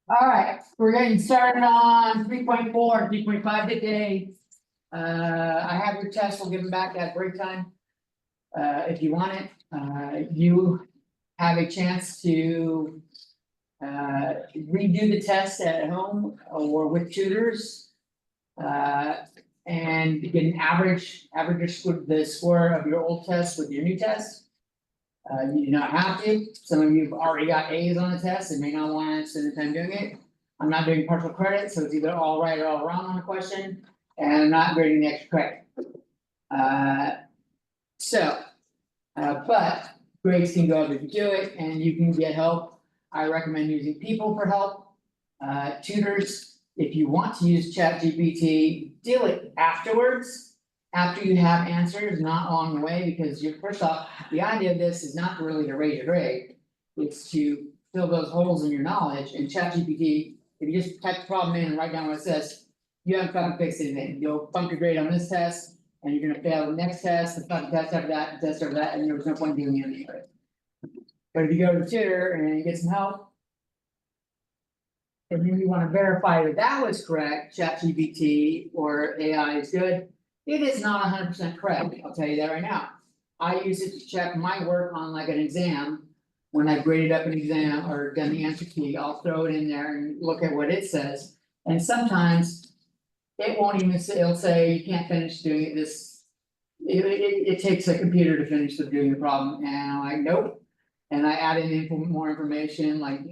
All right, we're getting started on 3.4, 3.5 today. I have your test, we'll give them back at break time. If you want it, you have a chance to. Redo the test at home or with tutors. And get an average the score of your old test with your new test. You do not have to, some of you have already got A's on the test and may not want to spend the time doing it. I'm not doing partial credit, so it's either all right or all wrong on the question, and I'm not grading the extra credit. So, but grades can go up if you do it, and you can get help. I recommend using people for help. Tutors, if you want to use ChatGPT, do it afterwards. After you have answers, not along the way, because you're, first off, the idea of this is not really to raise your grade. It's to fill those holes in your knowledge, and ChatGPT, if you just type the problem in and write down what it says. You haven't fucking fixed anything, you'll bump your grade on this test, and you're gonna fail the next test, the fucking test after that, the test after that, and there was no point doing anything of it. But if you go to the tutor and get some help. And then you wanna verify that that was correct, ChatGPT or AI is good. It is not 100% correct, I'll tell you that right now. I use it to check my work on like an exam. When I graded up an exam or done the answer key, I'll throw it in there and look at what it says. And sometimes. It won't even say, it'll say you can't finish doing this. It takes a computer to finish doing the problem, and I'm like, nope. And I add in more information like.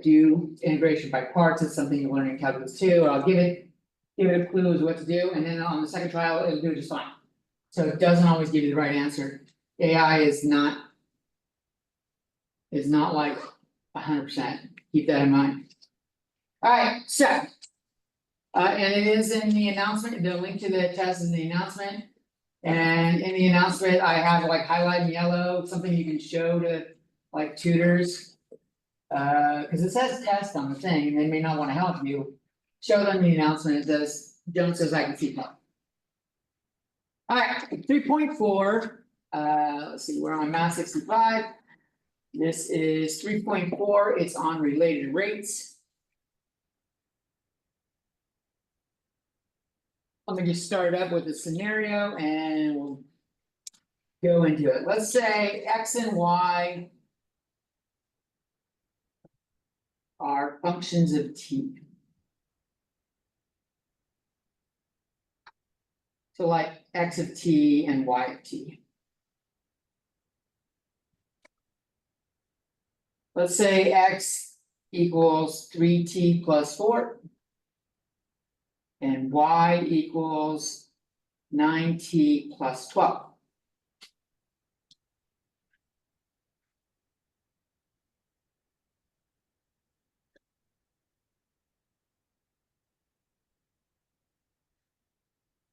Do integration by parts, it's something you learn in calculus too, I'll give it a clue as what to do, and then on the second trial, it'll do just fine. So it doesn't always give you the right answer. AI is not. Is not like 100%, keep that in mind. Alright, so. And it is in the announcement, the link to the test is in the announcement. And in the announcement, I have like highlighted in yellow, something you can show to like tutors. Cause it says test on the thing and they may not wanna help you. Show them the announcement, it says, Joan says I can see that. Alright, 3.4, let's see, we're on math 65. This is 3.4, it's on related rates. Let me just start up with a scenario and we'll. Go into it, let's say X and Y. Are functions of T. So like X of T and Y of T. Let's say X equals 3T plus 4. And Y equals 9T plus 12.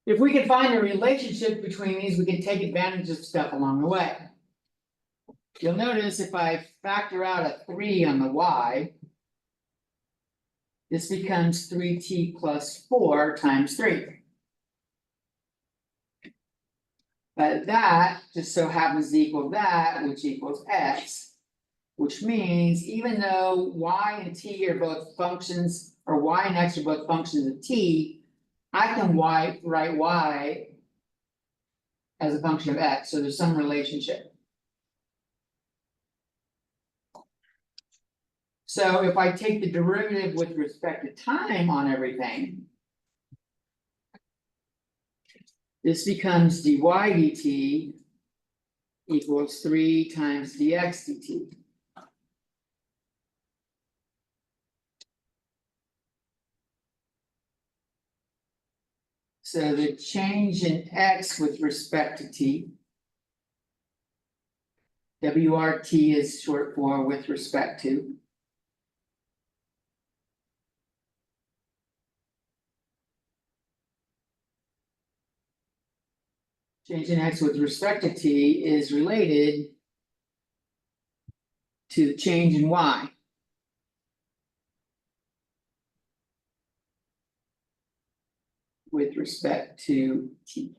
If we can find a relationship between these, we can take advantage of stuff along the way. You'll notice if I factor out a 3 on the Y. This becomes 3T plus 4 times 3. But that just so happens to equal that, which equals X. Which means even though Y and T are both functions, or Y and X are both functions of T. I can write Y. As a function of X, so there's some relationship. So if I take the derivative with respect to time on everything. This becomes dy dt. Equals 3 times dx dt. So the change in X with respect to T. WRT is short for with respect to. Change in X with respect to T is related. To the change in Y. With respect to T.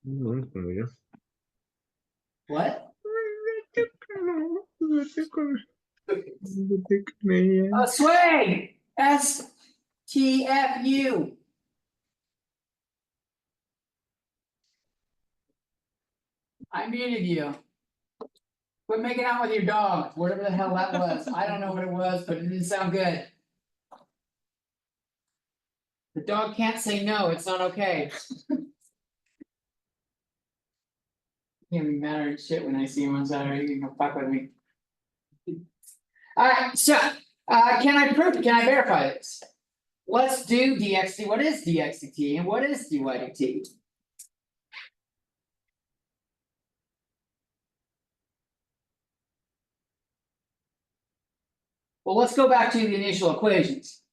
I'm familiar. What? Man. Sway! STFU. I muted you. Quit making out with your dog, whatever the hell that was. I don't know what it was, but it didn't sound good. The dog can't say no, it's not okay. Can't be mad at shit when I see him on Saturday, you can come fuck with me. Alright, so, can I prove, can I verify this? Let's do DXT, what is DXT and what is DYDT? Well, let's go back to the initial equations.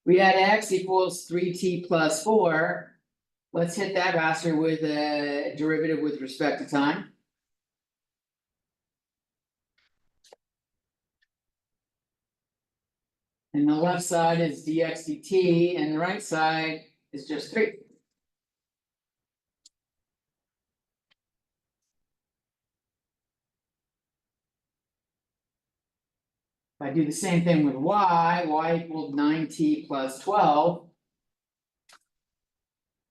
We had x equals 3t plus 4. Let's hit that bastard with a derivative with respect to time. And the left side is dx dt and the right side is just 3. If I do the same thing with y equals 9t plus 12.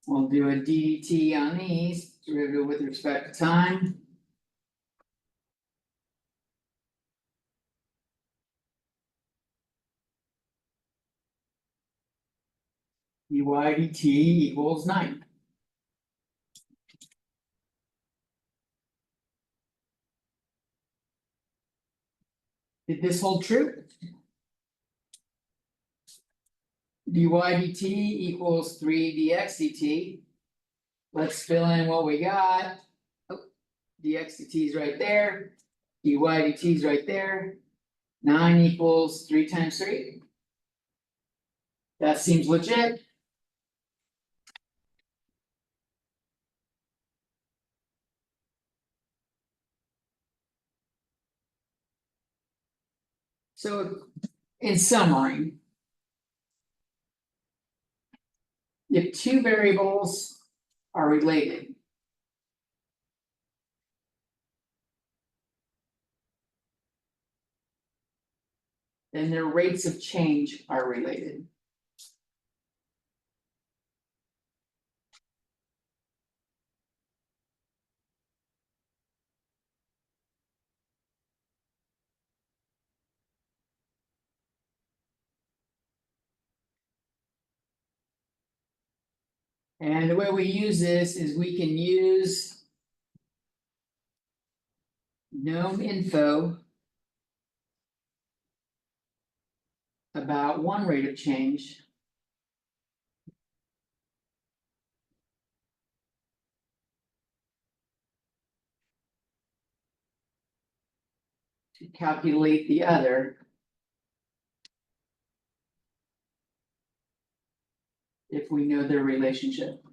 We'll do a dt on these, derivative with respect to time. dy dt equals 9. Did this hold true? dy dt equals 3 dx dt. Let's fill in what we got. Oh, dx dt is right there. dy dt is right there. 9 equals 3 times 3. That seems legit. So, in summary, if two variables are related, then their rates of change are related. And the way we use this is we can use known info about one rate of change to calculate the other if we know their relationship.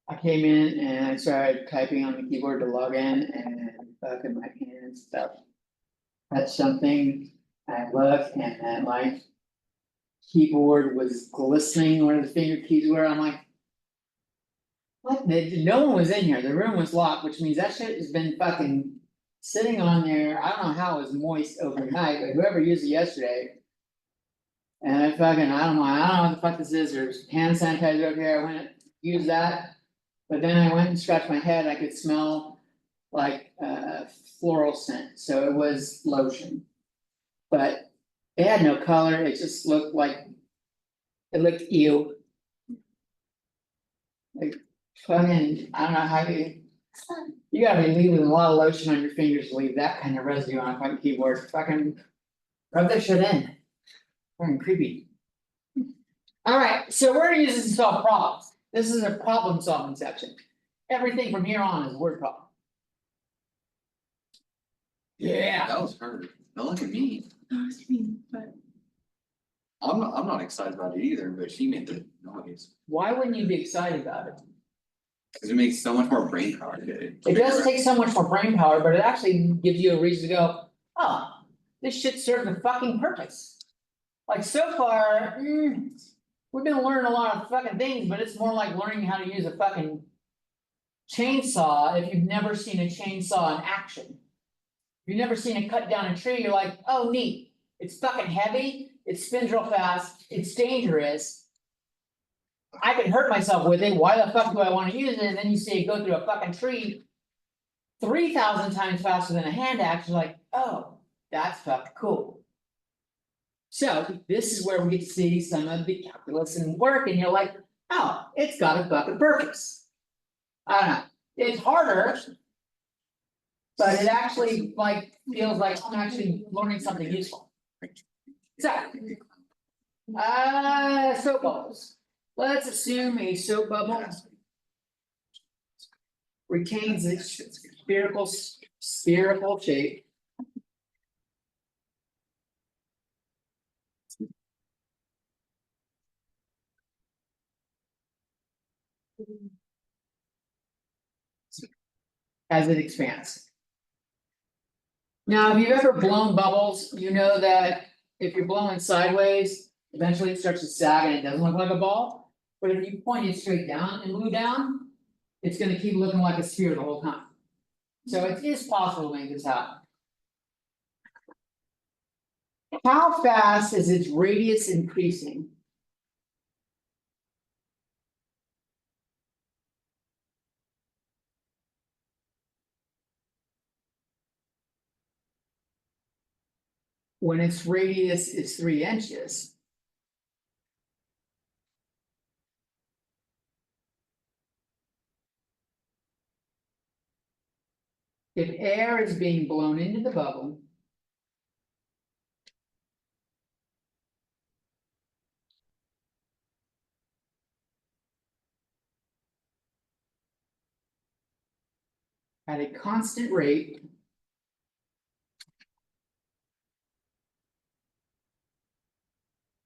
I came in and I started typing on the keyboard to log in and fucking my hands felt. That's something I looked and my keyboard was glistening where the finger keys were. I'm like, what? No one was in here. The room was locked, which means that shit has been fucking sitting on there. I don't know how it was moist overnight, but whoever used it yesterday. And I don't know what the fuck this is. There's hand sanitizer over here. I went and used that. But then I went and scratched my head. I could smell like floral scent. So it was lotion. But it had no color. It just looked like it looked ew. Like fucking, I don't know how you gotta be leaving a lot of lotion on your fingers to leave that kind of residue on a fucking keyboard. Fucking rub that shit in. Fucking creepy. Alright, so we're gonna use this to solve problems. This is a problem solving section. Everything from here on is a word problem. Yeah. That was her. Don't look at me. I'm not excited about it either, but she made the noise. Why wouldn't you be excited about it? Cause it makes so much more brain power to it. It does take so much more brain power, but it actually gives you a reason to go, oh, this shit serves a fucking purpose. Like so far, we've been learning a lot of fucking things, but it's more like learning how to use a fucking chainsaw if you've never seen a chainsaw in action. If you've never seen it cut down a tree, you're like, oh neat, it's fucking heavy, it spins real fast, it's dangerous. I could hurt myself with it, why the fuck do I wanna use it, and then you see it go through a fucking tree. 3,000 times faster than a hand axe, you're like, oh, that's fucking cool. So this is where we get to see some of the calculus and work, and you're like, oh, it's got a fucking purpose. I don't know, it's harder. But it actually like feels like I'm actually learning something useful. So. Soap bubbles. Let's assume a soap bubble retains its spherical shape. As it expands. Now, if you've ever blown bubbles, you know that if you're blowing sideways, eventually it starts to sag and it doesn't look like a ball. But if you point it straight down and glue down, it's gonna keep looking like a sphere the whole time. So it is possible to make this happen. How fast is its radius increasing? When its radius is 3 inches. If air is being blown into the bubble. At a constant rate.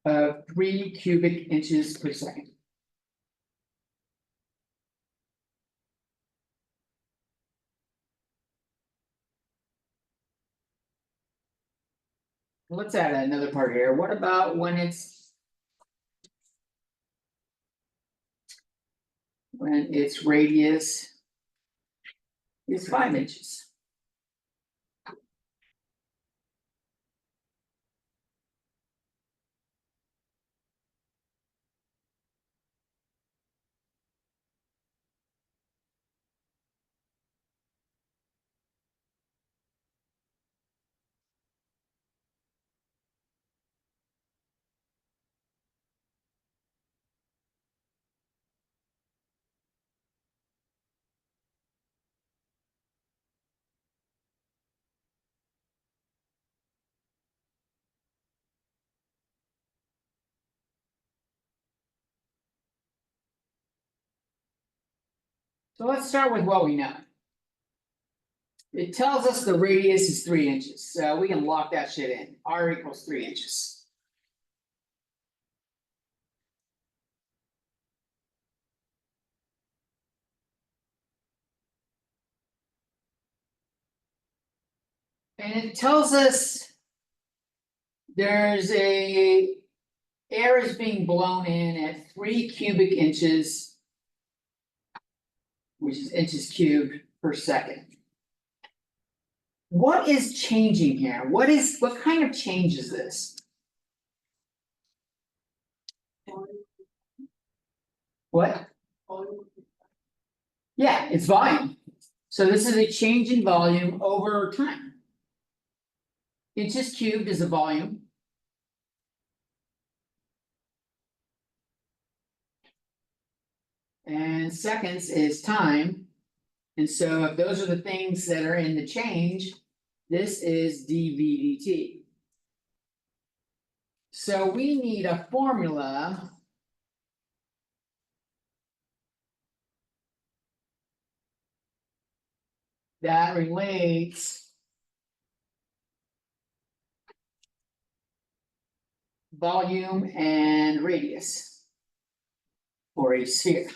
Of 3 cubic inches per second. Let's add another part here. What about when its radius is 5 inches? So let's start with what we know. It tells us the radius is 3 inches, so we can lock that shit in. R equals 3 inches. And it tells us there's air is being blown in at 3 cubic inches, which is inches cubed per second. What is changing here? What kind of change is this? What? Yeah, it's volume. So this is a change in volume over time. Inches cubed is a volume. And seconds is time. And so if those are the things that are in the change, this is dV/dt. So we need a formula. That relates volume and radius for a sphere.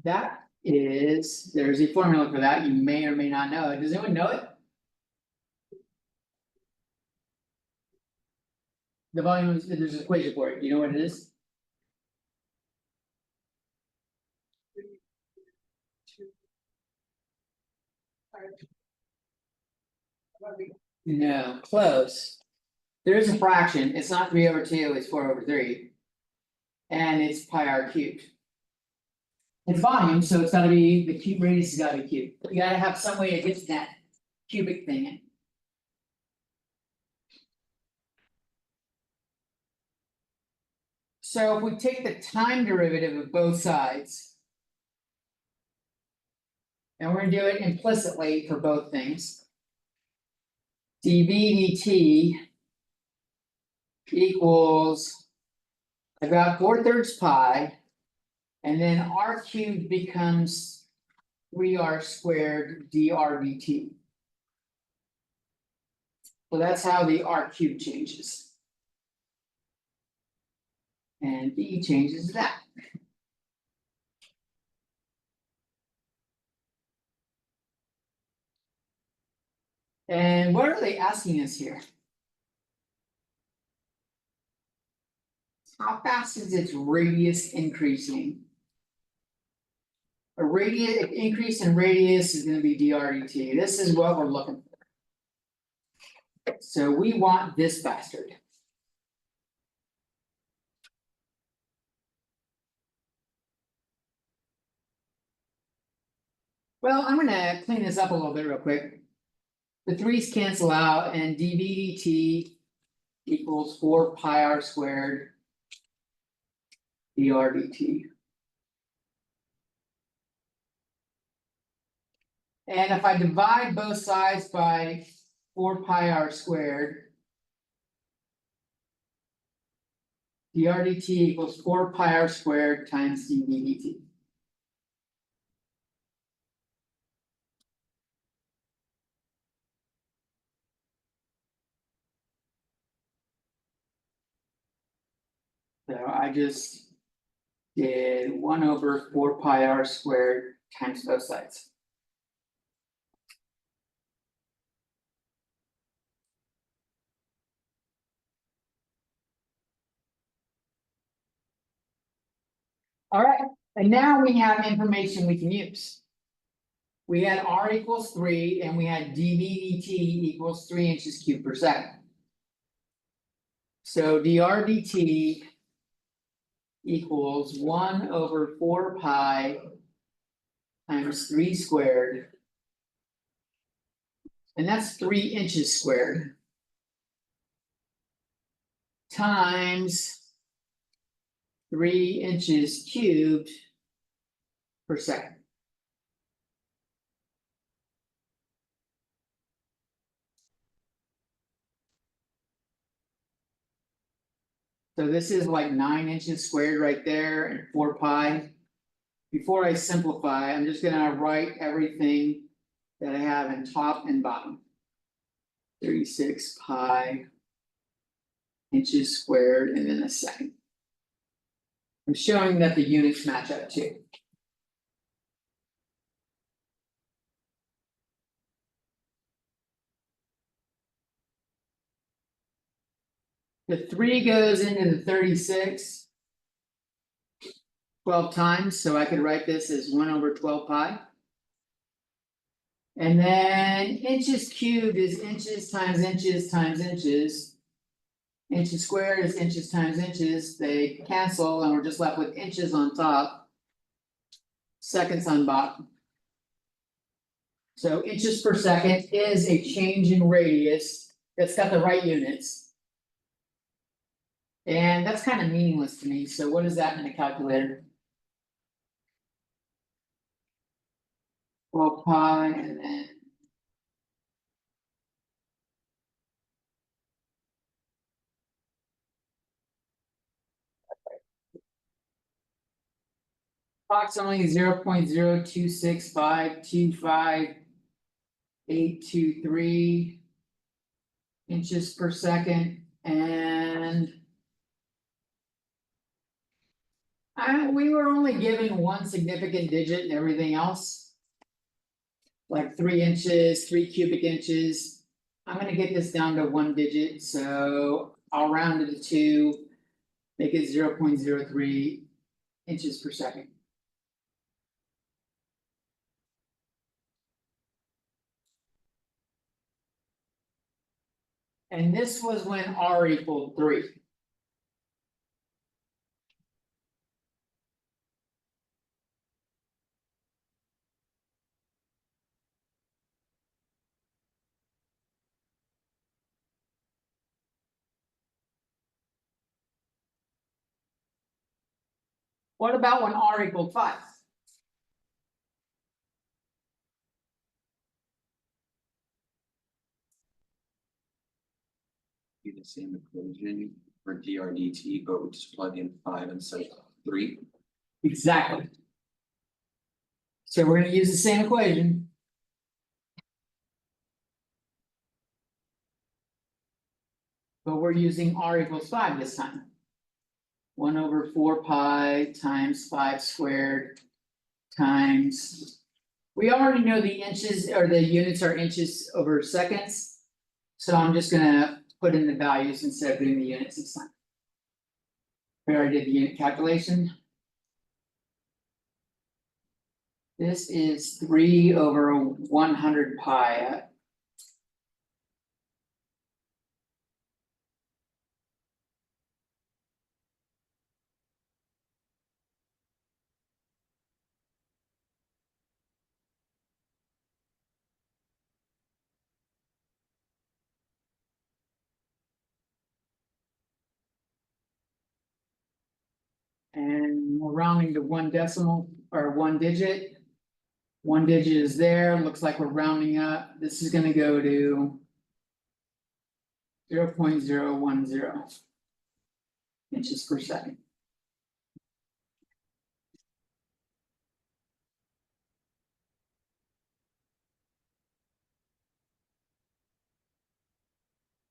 That is, there's a formula for that, you may or may not know it, does anyone know it? The volume, there's an equation for it, you know what it is? No, close. There is a fraction, it's not 3/2, it's 4/3. And it's pi r cubed. It's volume, so it's gotta be, the cube radius has gotta be cubed, you gotta have some way to get to that cubic thing in. So if we take the time derivative of both sides. And we're gonna do it implicitly for both things. dv dt equals. I've got 4/3 pi. And then r cubed becomes 3r² dr dt. So that's how the r cubed changes. And d changes that. And what are they asking us here? How fast is its radius increasing? A radius, increase in radius is gonna be dr dt, this is what we're looking for. So we want this bastard. Well, I'm gonna clean this up a little bit real quick. The threes cancel out and dv dt equals 4 pi r² dr dt. And if I divide both sides by 4 pi r². dr dt equals 4 pi r² times dv dt. So I just did 1/4 pi r² times both sides. All right, and now we have information we can use. We had r equals 3 and we had dv dt equals 3 inches cubed per second. So dr dt equals 1/4 pi times 3 squared. And that's 3 inches squared. Times 3 inches cubed per second. So this is like 9 inches squared right there and 4 pi. Before I simplify, I'm just gonna write everything that I have in top and bottom. 36 pi inches squared and then a second. I'm showing that the units match up too. The 3 goes into the 36. 12 times, so I could write this as 1/12 pi. And then inches cubed is inches times inches times inches. Inches squared is inches times inches, they cancel and we're just left with inches on top. Seconds on bottom. So inches per second is a change in radius that's got the right units. And that's kind of meaningless to me, so what is that in a calculator? 12 pi and then. Approximately 0.026525823 inches per second and. We were only given one significant digit and everything else. Like 3 inches, 3 cubic inches. I'm gonna get this down to one digit, so I'll round it to 2. Make it 0.03 inches per second. And this was when R equaled 3. What about when R equaled 5? Be the same equation for DRDT, but we just plug in 5 instead of 3. Exactly. So we're gonna use the same equation. But we're using R equals 5 this time. 1/4 pi times 5 squared times. We already know the inches or the units are inches over seconds. So I'm just gonna put in the values instead of doing the units this time. We already did the unit calculation. This is 3/100 pi. And we're rounding to 1 decimal or 1 digit. 1 digit is there, looks like we're rounding up, this is gonna go to. 0.010 inches per second.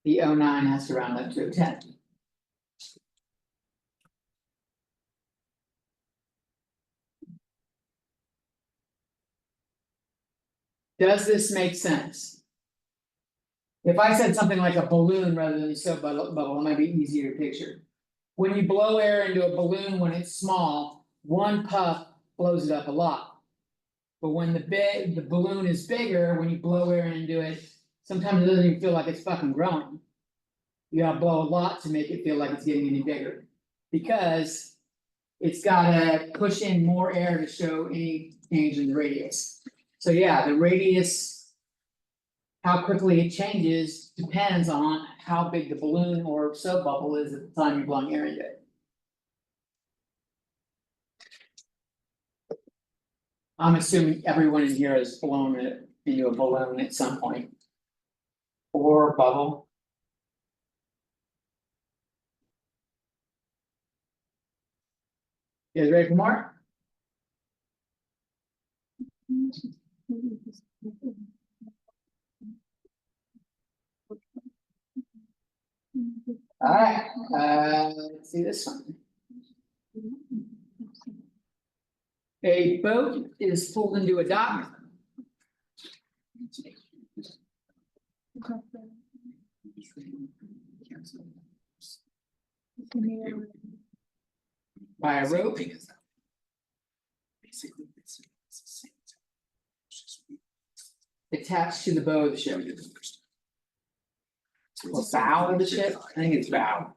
The 09 has to round up to a 10. Does this make sense? If I said something like a balloon rather than a soap bubble, it might be easier to picture. When you blow air into a balloon when it's small, one puff blows it up a lot. But when the balloon is bigger, when you blow air into it, sometimes it doesn't even feel like it's fucking growing. You gotta blow a lot to make it feel like it's getting any bigger. Because it's gotta push in more air to show any change in the radius. So yeah, the radius. How quickly it changes depends on how big the balloon or soap bubble is at the time you're blowing air into it. I'm assuming everyone in here has blown it into a balloon at some point. Or bubble. You guys ready for more? Alright, let's see this one. A boat is pulled into a dock. By a rope. Basically, it's the same. Attached to the bow of the ship. Or bow of the ship, I think it's bow.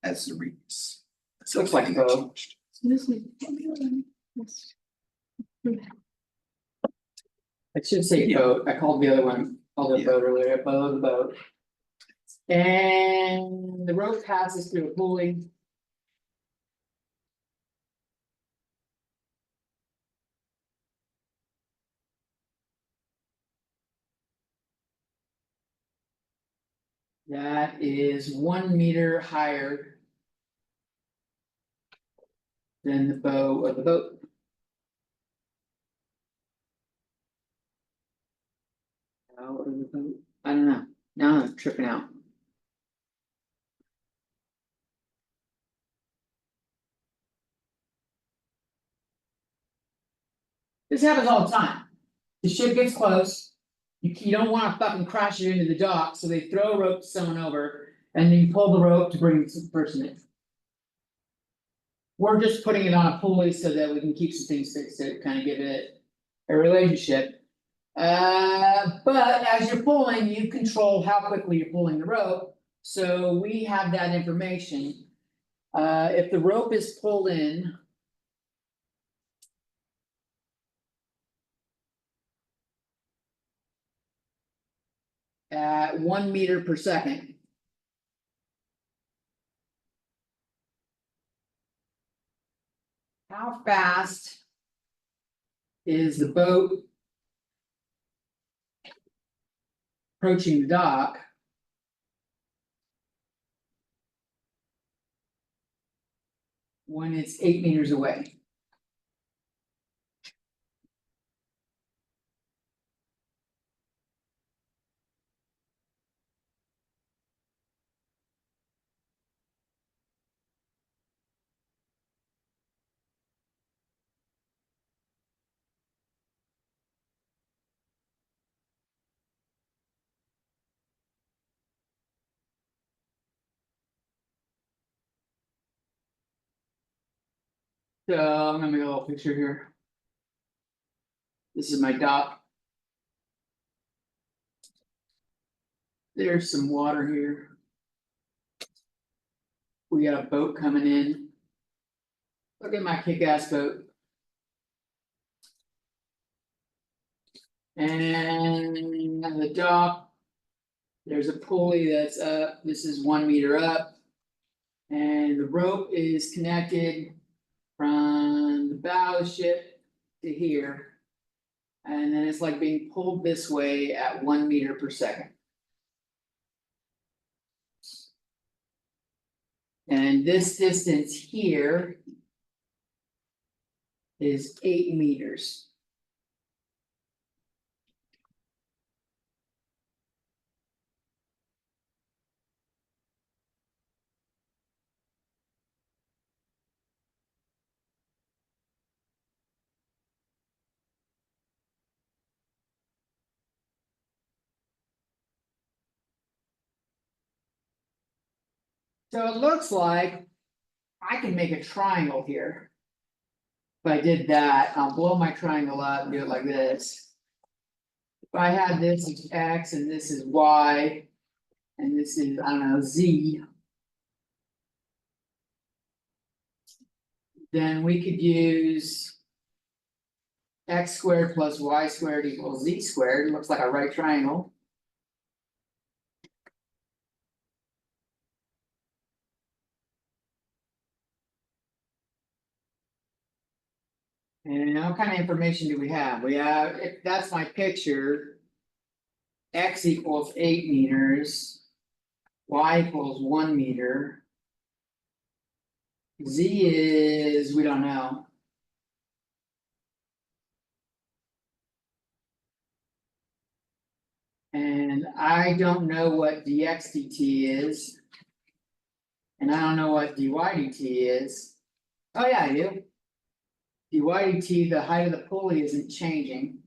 As the radius. Looks like bow. It should say Yeah. boat, I called the other one, called it boat earlier, below the boat. And the rope passes through a pulley. That is 1 meter higher. than the bow of the boat. Bow of the boat, I don't know, now I'm tripping out. This happens all the time. The ship gets close. You don't wanna fucking crash it into the dock, so they throw a rope to someone over, and then you pull the rope to bring the person in. We're just putting it on a pulley so that we can keep some things fixed to kind of give it a relationship. But as you're pulling, you control how quickly you're pulling the rope, so we have that information. If the rope is pulled in. At 1 meter per second. How fast? Is the boat? Approaching the dock. When it's 8 meters away. So I'm gonna make a little picture here. This is my dock. There's some water here. We got a boat coming in. Look at my kick-ass boat. And on the dock. There's a pulley that's up, this is 1 meter up. And the rope is connected from the bow of the ship to here. And then it's like being pulled this way at 1 meter per second. And this distance here. Is 8 meters. So it looks like I can make a triangle here. If I did that, I'll blow my triangle up and do it like this. If I had this as X and this is Y. And this is, I don't know, Z. Then we could use. X squared plus Y squared equals Z squared, looks like a right triangle. And what kind of information do we have? We have, if that's my picture. X equals 8 meters. Y equals 1 meter. Z is, we don't know. And I don't know what dx dt is. And I don't know what dy dt is. Oh yeah, I do. dy dt, the height of the pulley isn't changing.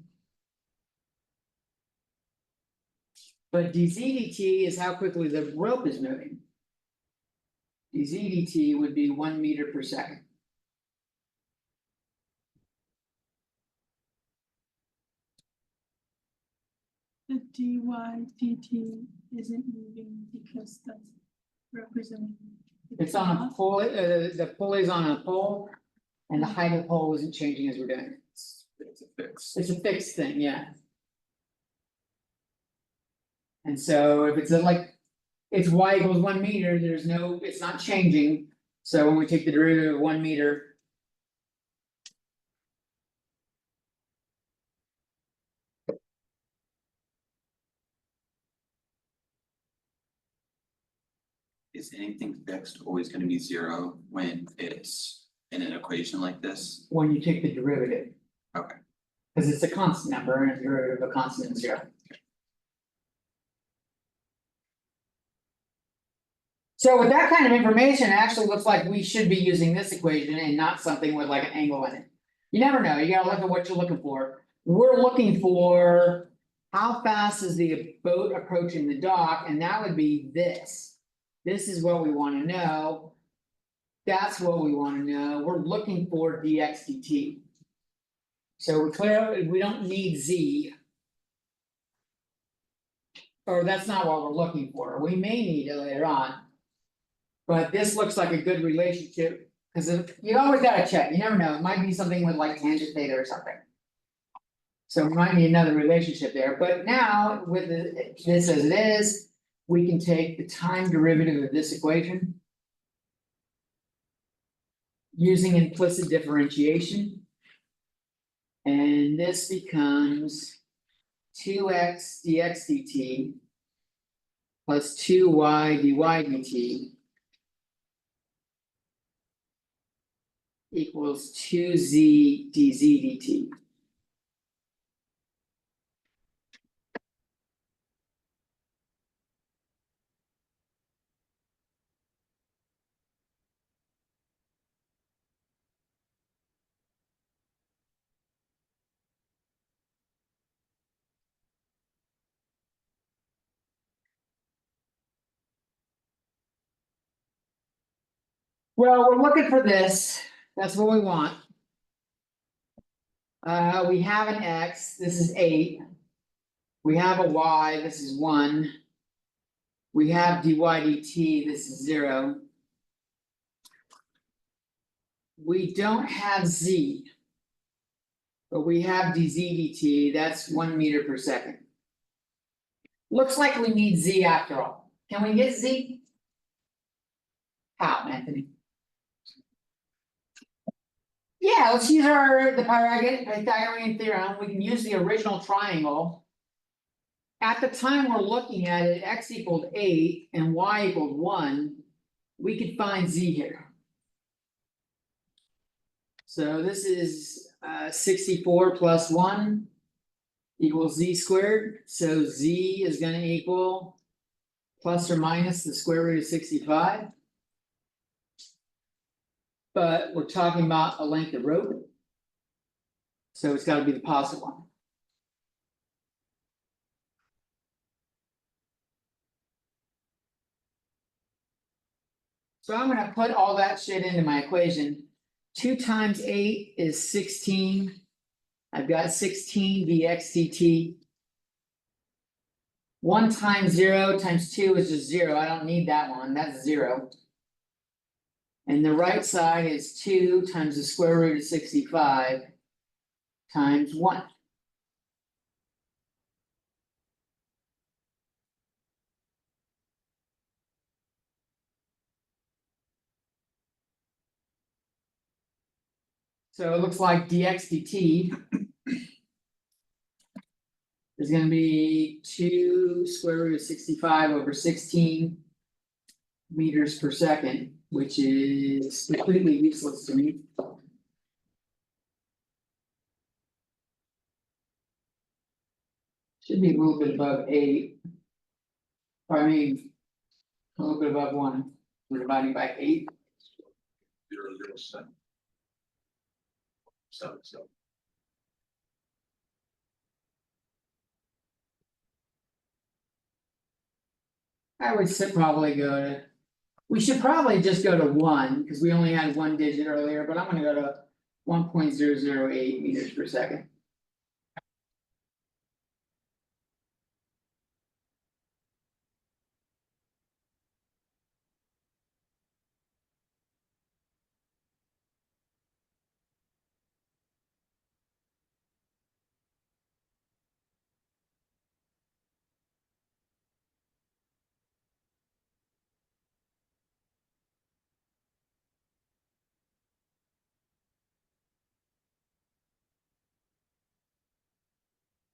But dz dt is how quickly the rope is moving. dz dt would be 1 meter per second. The dy dt isn't moving because that's representing. the It's on a cloth. pulley, the pulley's on a pole. And the height of the pole isn't changing as we're doing it. It's a fix. It's a fixed thing, yeah. And so if it's like, it's y equals 1 meter, there's no, it's not changing. So when we take the derivative of 1 meter. Is anything fixed always gonna be zero when it's in an equation like this? when you take the derivative. Okay. Cause it's a constant number and a derivative of a constant is 0. So with that kind of information, it actually looks like we should be using this equation and not something with like an angle in it. You never know, you gotta look at what you're looking for. We're looking for. How fast is the boat approaching the dock, and that would be this. This is what we wanna know. That's what we wanna know, we're looking for dx dt. So we're clear, we don't need z. Or that's not what we're looking for, we may need it later on. But this looks like a good relationship, cause if, you always gotta check, you never know, it might be something with like tangent theta or something. So we might need another relationship there, but now with this as it is, we can take the time derivative of this equation. Using implicit differentiation. And this becomes 2x dx dt. Plus 2y dy dt. Equals 2z dz dt. Well, we're looking for this, that's what we want. We have an x, this is 8. We have a y, this is 1. We have dy dt, this is 0. We don't have z. But we have dz dt, that's 1 meter per second. Looks like we need z after all, can we get z? How, Anthony? Yeah, let's use the Pythagorean theorem, we can use the original triangle. At the time we're looking at it, x equaled 8 and y equaled 1, we could find z here. So this is 64 plus 1 equals z squared, so z is gonna equal plus or minus the square root of 65. But we're talking about a length of rope. So it's gotta be the positive one. So I'm gonna put all that shit into my equation. 2 times 8 is 16. I've got 16 dx dt. 1 times 0 times 2 is just 0, I don't need that one, that's 0. And the right side is 2 times the square root of 65 times 1. So it looks like dx dt is gonna be 2 square root of 65 over 16 meters per second, which is completely useless to me. Should be a little bit above 8. I mean, a little bit above 1, we're dividing by 8. 0.007. So. I would probably go to. We should probably just go to 1, because we only had 1 digit earlier, but I'm gonna go to 1.008 meters per second.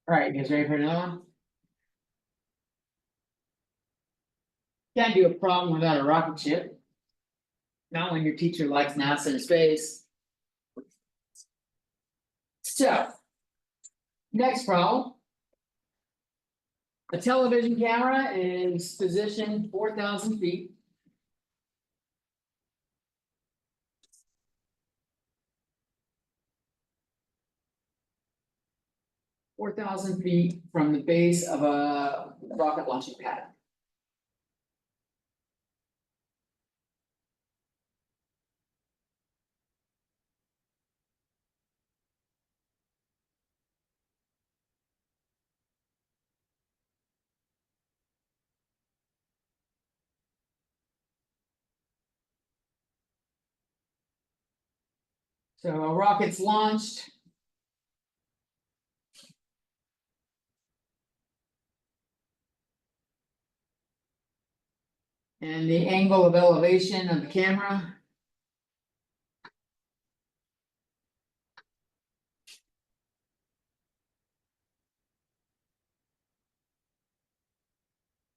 Alright, you guys ready for another one? Can't do a problem without a rocket ship. Not when your teacher likes NASA and space. So. Next problem. A television camera is positioned 4,000 feet. $4,000 feet from the base of a rocket launching pad. So a rocket's launched. And the angle of elevation of the camera.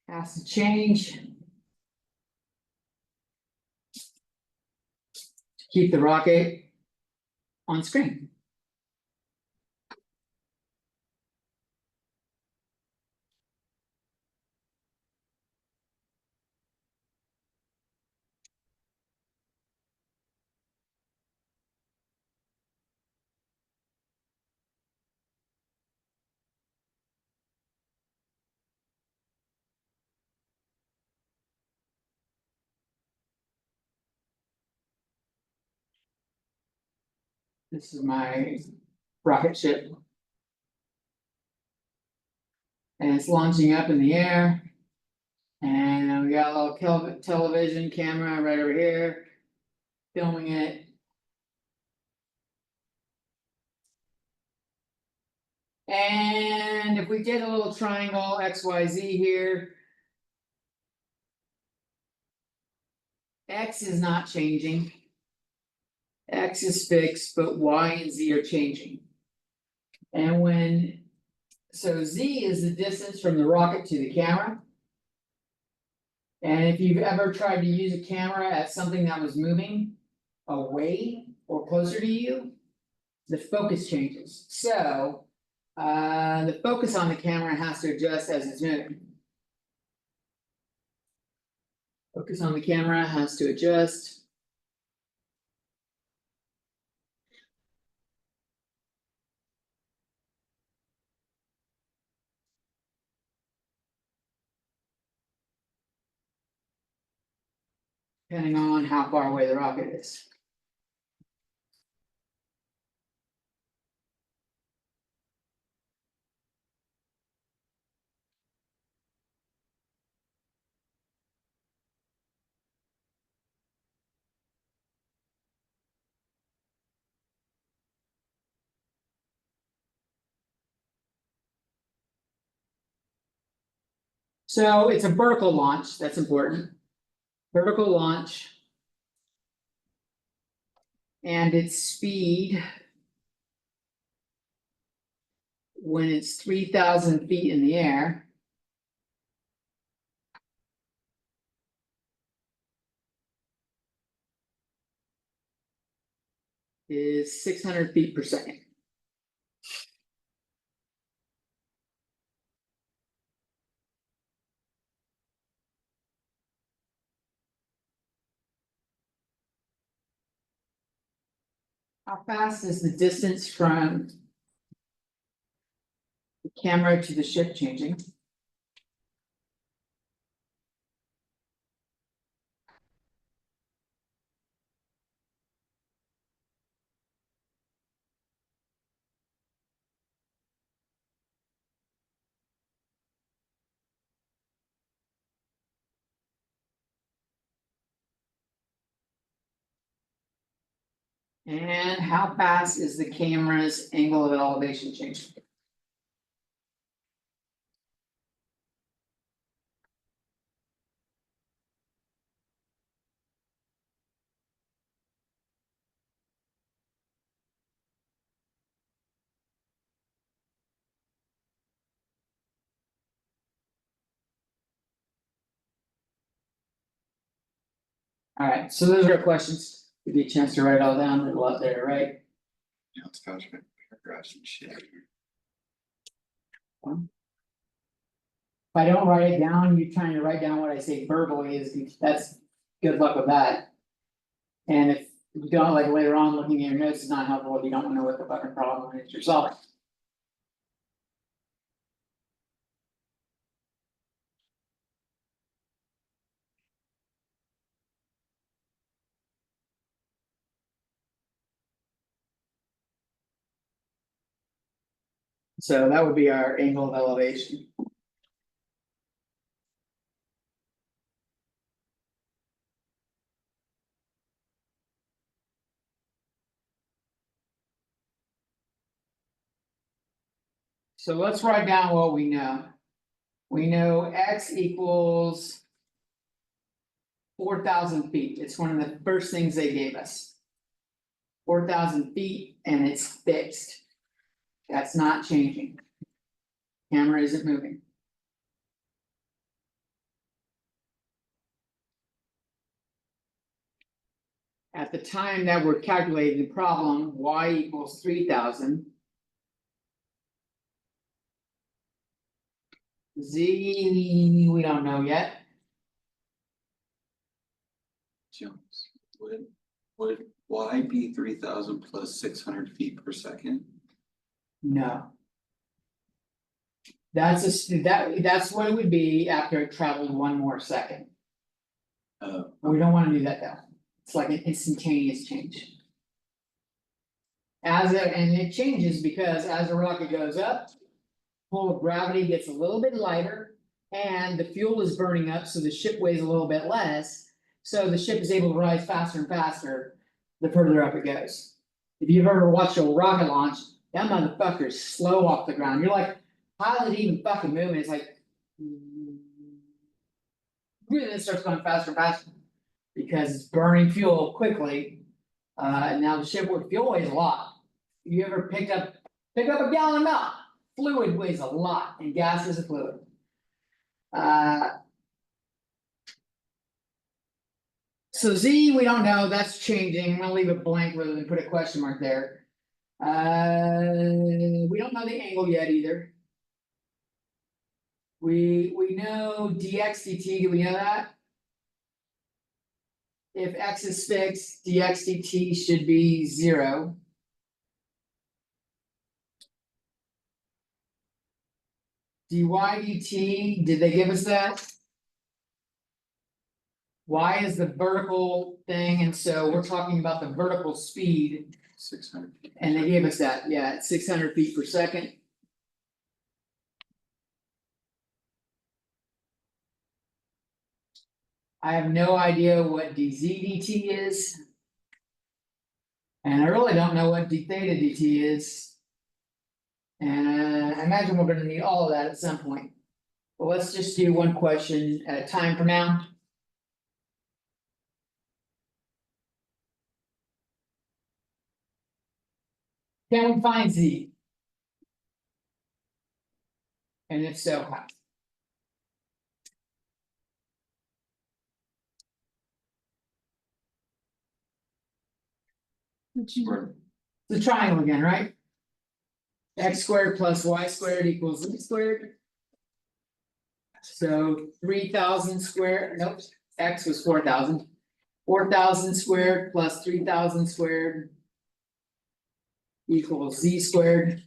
Has to change. To keep the rocket on screen. This is my rocket ship. And it's launching up in the air. And we got a little television camera right over here. Filming it. And if we did a little triangle XYZ here. X is not changing. X is fixed, but Y and Z are changing. And when, so Z is the distance from the rocket to the camera. And if you've ever tried to use a camera at something that was moving away or closer to you, the focus changes. So, the focus on the camera has to adjust as it's moving. Focus on the camera has to adjust. Depending on how far away the rocket is. So it's a vertical launch, that's important. Vertical launch. And its speed. When it's 3,000 feet in the air. Is 600 feet per second. How fast is the distance from the camera to the ship changing? And how fast is the camera's angle of elevation changing? Alright, so those are our questions. Give you a chance to write it all down, there's a lot there, right? Yeah, it's got you. grab some shit. If I don't write it down, you trying to write down what I say verbally that's good luck with that. And if you don't, like later on, looking at your notes is not helpful if you don't know what the fucking problem is yourself. So that would be our angle of elevation. So let's write down what we know. We know x equals 4,000 feet. It's one of the first things they gave us. 4,000 feet and it's fixed. That's not changing. Camera isn't moving. At the time that we're calculating the problem, y equals 3,000. Z, we don't know yet. Jones, would y be 3,000 plus 600 feet per second? No. That's what it would be after it traveled one more second. We don't wanna do that though. It's like an instantaneous change. And it changes because as the rocket goes up, pull of gravity gets a little bit lighter. And the fuel is burning up, so the ship weighs a little bit less. So the ship is able to rise faster and faster the further up it goes. If you've ever watched a rocket launch, that motherfucker is slow off the ground. You're like, how is it even fucking moving? It's like. Really, it starts going faster and faster. Because it's burning fuel quickly. And now the ship with fuel weighs a lot. You ever pick up a gallon of milk? Fluid weighs a lot, and gas is a fluid. So Z, we don't know, that's changing, I'm gonna leave it blank rather than put a question mark there. We don't know the angle yet either. We know dx dt, do we know that? If x is fixed, dx dt should be 0. dy dt, did they give us that? Y is the vertical thing, and so we're talking about the vertical speed, 600 feet. and they gave us that, yeah, it's 600 feet per second. I have no idea what dz dt is. And I really don't know what d theta dt is. And I imagine we're gonna need all of that at some point. But let's just do one question at a time for now. Can we find z? And if so, how? Which is Or The triangle again, right? X squared plus y squared equals z squared. So 3,000 squared, nope, x was 4,000. 4,000 squared plus 3,000 squared. Equals z squared.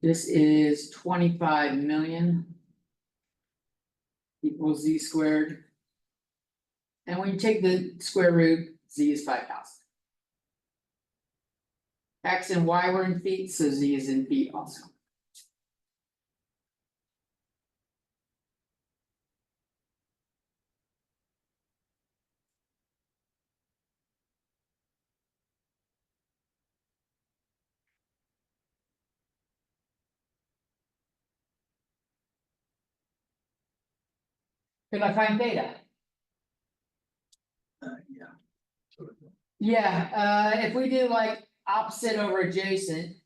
This is 25 million. Equals z squared. And when you take the square root, z is 5,000. X and y were in feet, so z is in feet also. Could I find theta? yeah, Yeah, if we do like opposite over adjacent.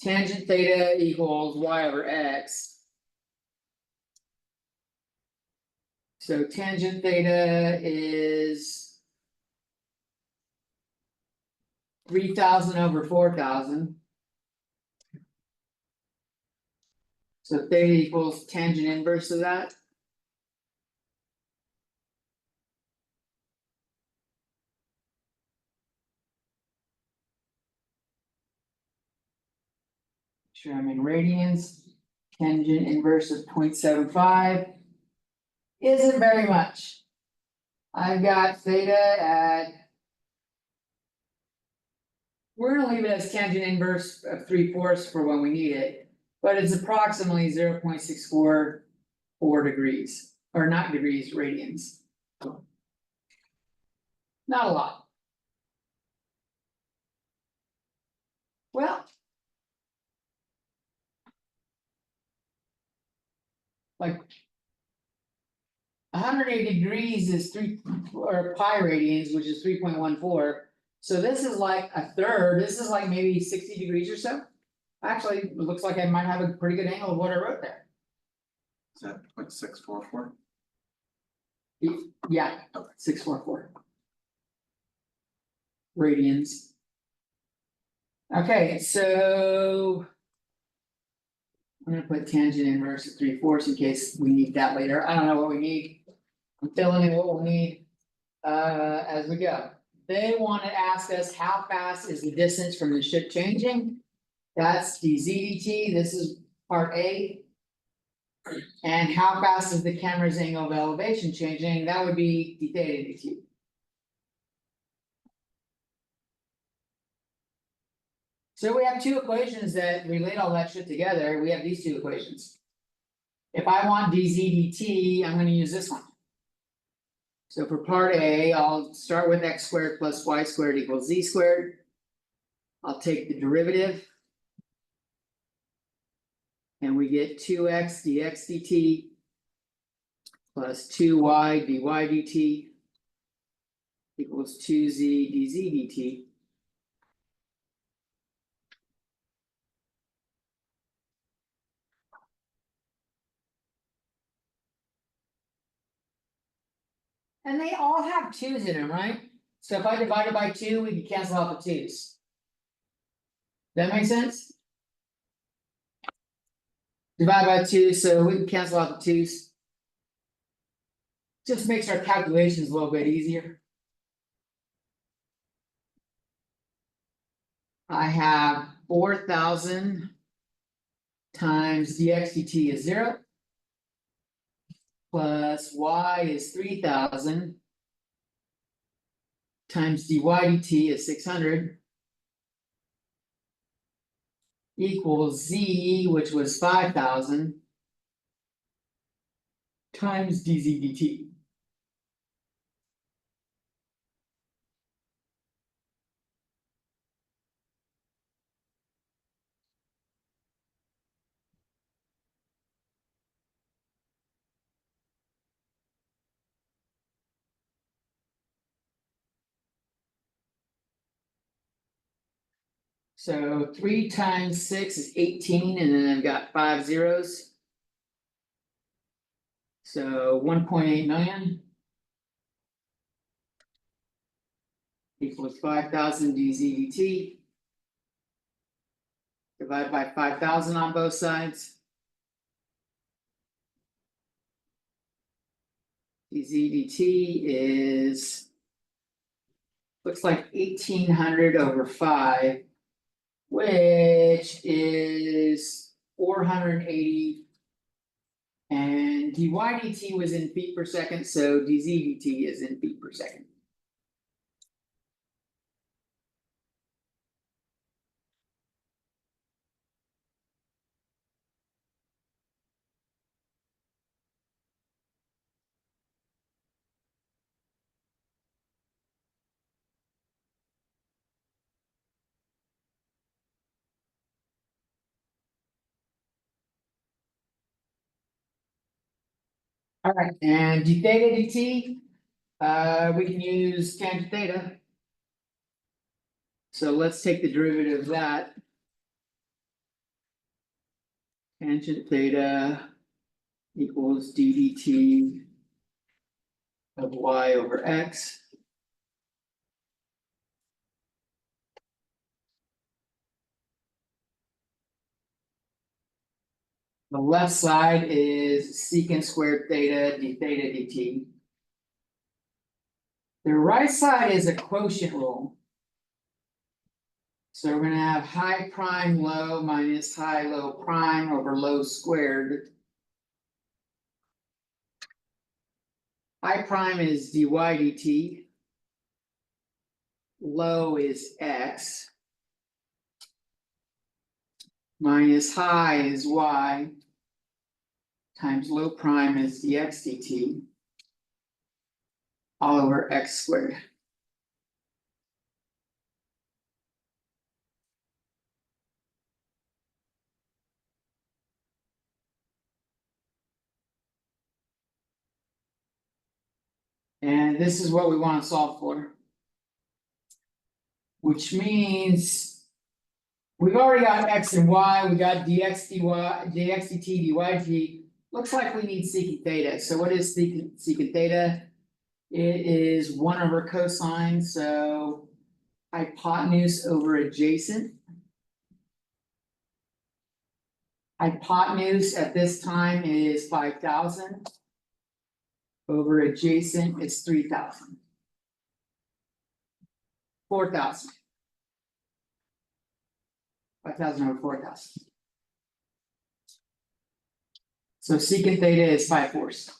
Tangent theta equals y over x. So tangent theta is. 3,000 over 4,000. So theta equals tangent inverse of that. Sure, I'm in radians, tangent inverse of 0.75. Isn't very much. I've got theta at. We're gonna leave it as tangent inverse of 3/4 for when we need it, but it's approximately 0.644 degrees, or not degrees, radians. Not a lot. Well. Like. 180 degrees is 3, or pi radians, which is 3.14. So this is like a third, this is like maybe 60 degrees or so. Actually, it looks like I might have a pretty good angle of what I wrote there. Is that 0.644? Yeah, 644. Radians. Okay, so. I'm gonna put tangent inverse of 3/4 in case we need that later. I don't know what we need. I'm filling in what we'll need. As we go. They wanna ask us how fast is the distance from the ship changing? That's the ZDT, this is part A. And how fast is the camera's angle of elevation changing? That would be d theta dt. So we have two equations that relate all that shit together. We have these two equations. If I want dz dt, I'm gonna use this one. So for part A, I'll start with x squared plus y squared equals z squared. I'll take the derivative. And we get 2x dx dt. Plus 2y dy dt. Equals 2z dz dt. And they all have 2's in them, right? So if I divide it by 2, we can cancel out the 2's. That make sense? Divide by 2, so we can cancel out the 2's. Just makes our calculations a little bit easier. I have 4,000 times dx dt is 0. Plus y is 3,000 times dy dt is 600 equals z, which was 5,000 times dz dt. So 3 times 6 is 18, and then I've got 5 zeros. So 1.8 million. Equals 5,000 dz dt. Divide by 5,000 on both sides. dz dt is. Looks like 1,800 over 5. Which is 480. And dy dt was in feet per second, so dz dt is in feet per second. Alright, and d theta dt, we can use tangent theta. So let's take the derivative of that. Tangent theta equals d dt of y over x. The left side is secant squared theta d theta dt. The right side is a quotient rule. So we're gonna have high prime low minus high low prime over low squared. High prime is dy dt. Low is x. Minus high is y. Times low prime is dx dt. All over x squared. And this is what we want to solve for. Which means we've already got x and y, we got dx dy, dx dt, dy dt. Looks like we need secant theta. So what is secant theta? It is 1 over cosine, so hypotenuse over adjacent. Hypotenuse at this time is 5,000. Over adjacent is 3,000. 4,000. 5,000 over 4,000. So secant theta is 5/4.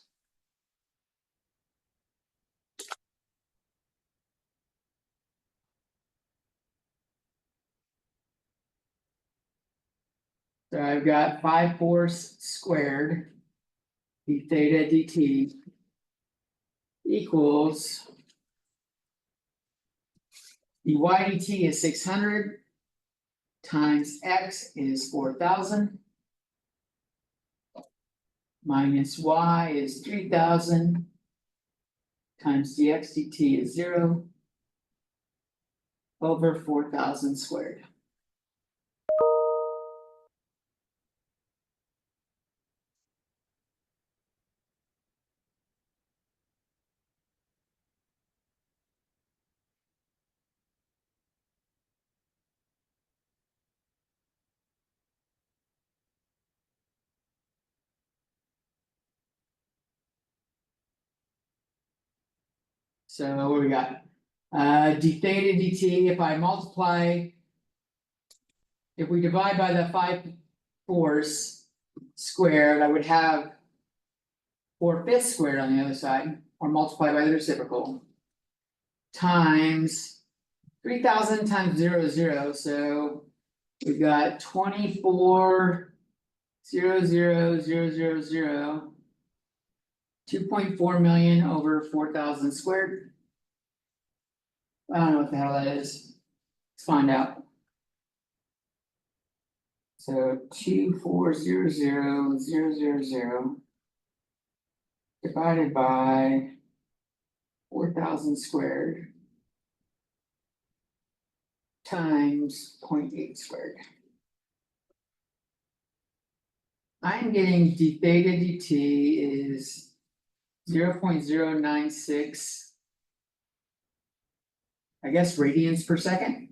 So I've got 5/4 squared. D theta dt. Equals. Dy dt is 600. Times x is 4,000. Minus y is 3,000. Times dx dt is 0. Over 4,000 squared. So what do we got? D theta dt, if I multiply. If we divide by the 5/4 squared, I would have 4/5 squared on the other side, or multiply by the reciprocal. Times 3,000 times 0, so we've got 24,000,000. 2.4 million over 4,000 squared. I don't know what the hell that is. Let's find out. So 24,000,000 divided by 4,000 squared times 0.8 squared. I'm getting d theta dt is 0.096. I guess radians per second.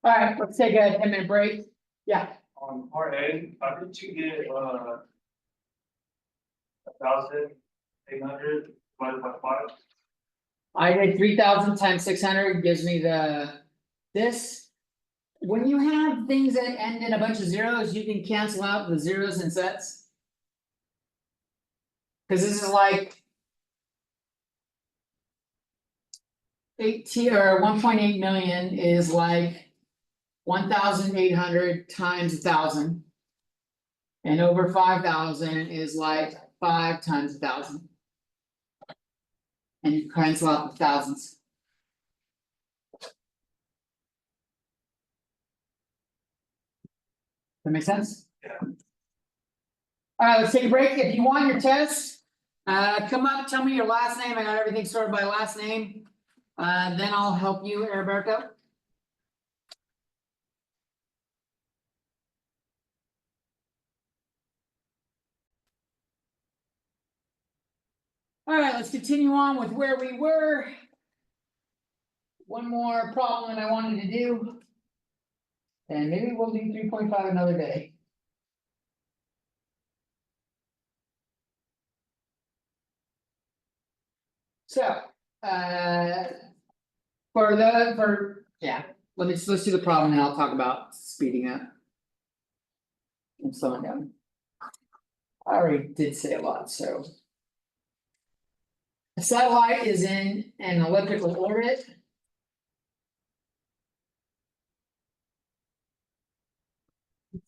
Alright, let's take a 10-minute break. Yeah, On part A, how did you get 1,800 divided by 5? I did 3,000 times 600 gives me this. When you have things that end in a bunch of zeros, you can cancel out the zeros and sets. Cause this is like. 18 or 1.8 million is like. 1,800 times 1,000. And over 5,000 is like 5 times 1,000. And you cancel out the thousands. That make sense? Yeah. Alright, let's take a break. If you want your test, come up, tell me your last name. I got everything sorted by last name. Then I'll help you, Heriberto. Alright, let's continue on with where we were. One more problem that I wanted to do. And maybe we'll do 3.5 another day. So, let's do the problem and I'll talk about speeding up. And slowing down. I already did say a lot, so. A satellite is in an elliptical orbit.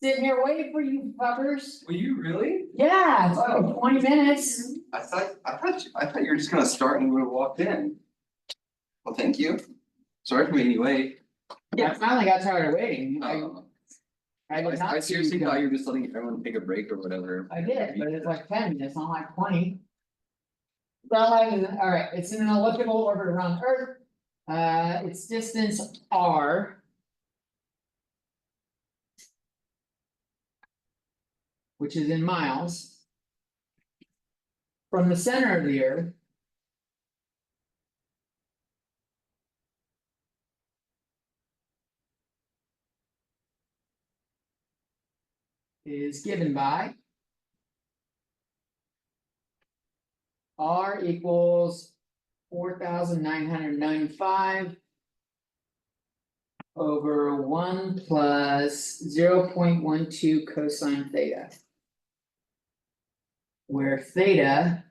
Sitting here waiting for you fuckers. Were you really? Yeah, it's like 20 minutes. I thought you were just gonna start and we would have walked in. Well, thank you. Sorry for making you wait. Yeah, I finally got tired of waiting. I did I not see seriously you thought come. you were just letting everyone take a break or whatever. I did, but it's like 10 minutes, not like 20. Alright, it's in an elliptical orbit around Earth. Its distance R. Which is in miles. From the center of the Earth. Is given by. R equals 4,995. Over 1 plus 0.12 cosine theta. Where theta.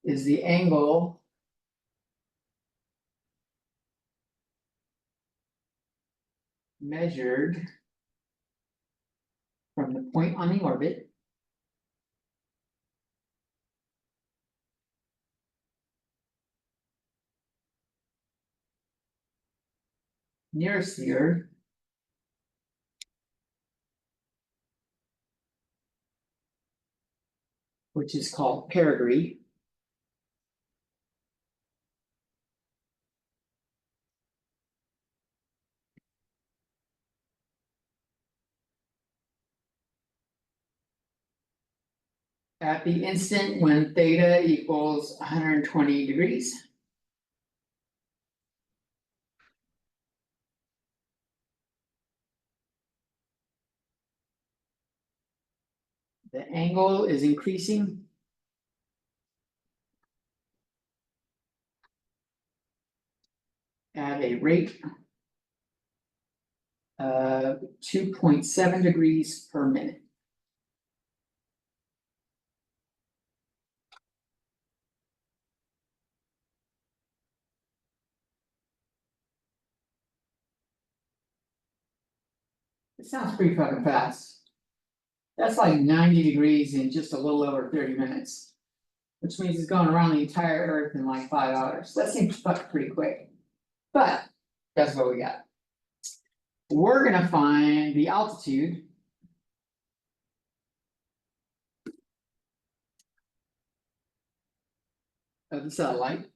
Is the angle. Measured. From the point on the orbit. Nearest the Earth. Which is called perigee. At the instant when theta equals 120 degrees. The angle is increasing. At a rate. Of 2.7 degrees per minute. It sounds pretty fucking fast. That's like 90 degrees in just a little over 30 minutes. Which means it's going around the entire Earth in like 5 hours. That seems fucking pretty quick. But that's what we got. We're gonna find the altitude. Of the satellite.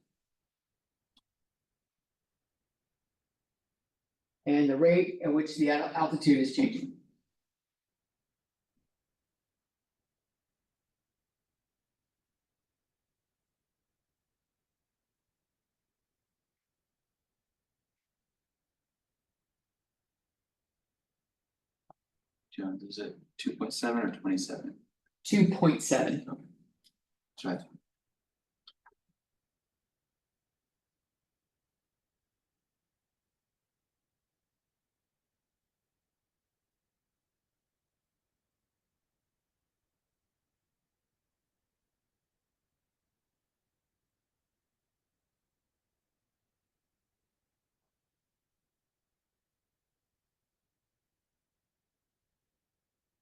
And the rate at which the altitude is changing. John, is it 2.7 or 27? 2.7. That's right.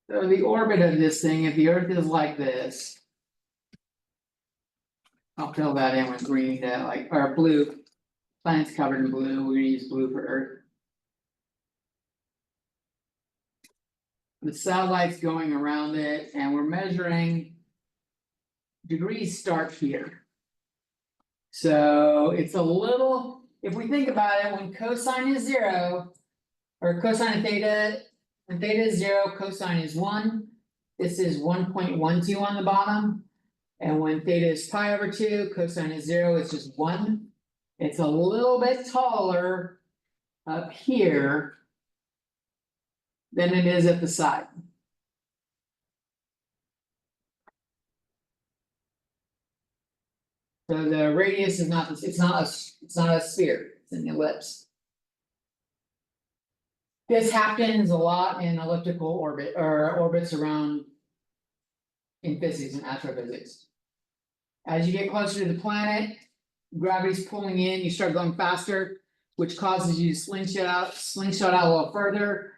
So the orbit of this thing, if the Earth is like this. I'll fill that in with green, or blue. Planet's covered in blue, we're gonna use blue for Earth. The satellite's going around it and we're measuring. Degrees start here. So it's a little, if we think about it, when cosine is 0. Or cosine of theta, when theta is 0, cosine is 1. This is 1.12 on the bottom. And when theta is pi over 2, cosine is 0, it's just 1. It's a little bit taller up here than it is at the side. So the radius is not, it's not a sphere, it's an ellipse. This happens a lot in elliptical orbit or orbits around. In physics and astrophysics. As you get closer to the planet, gravity's pulling in, you start going faster, which causes you to slingshot out a little further.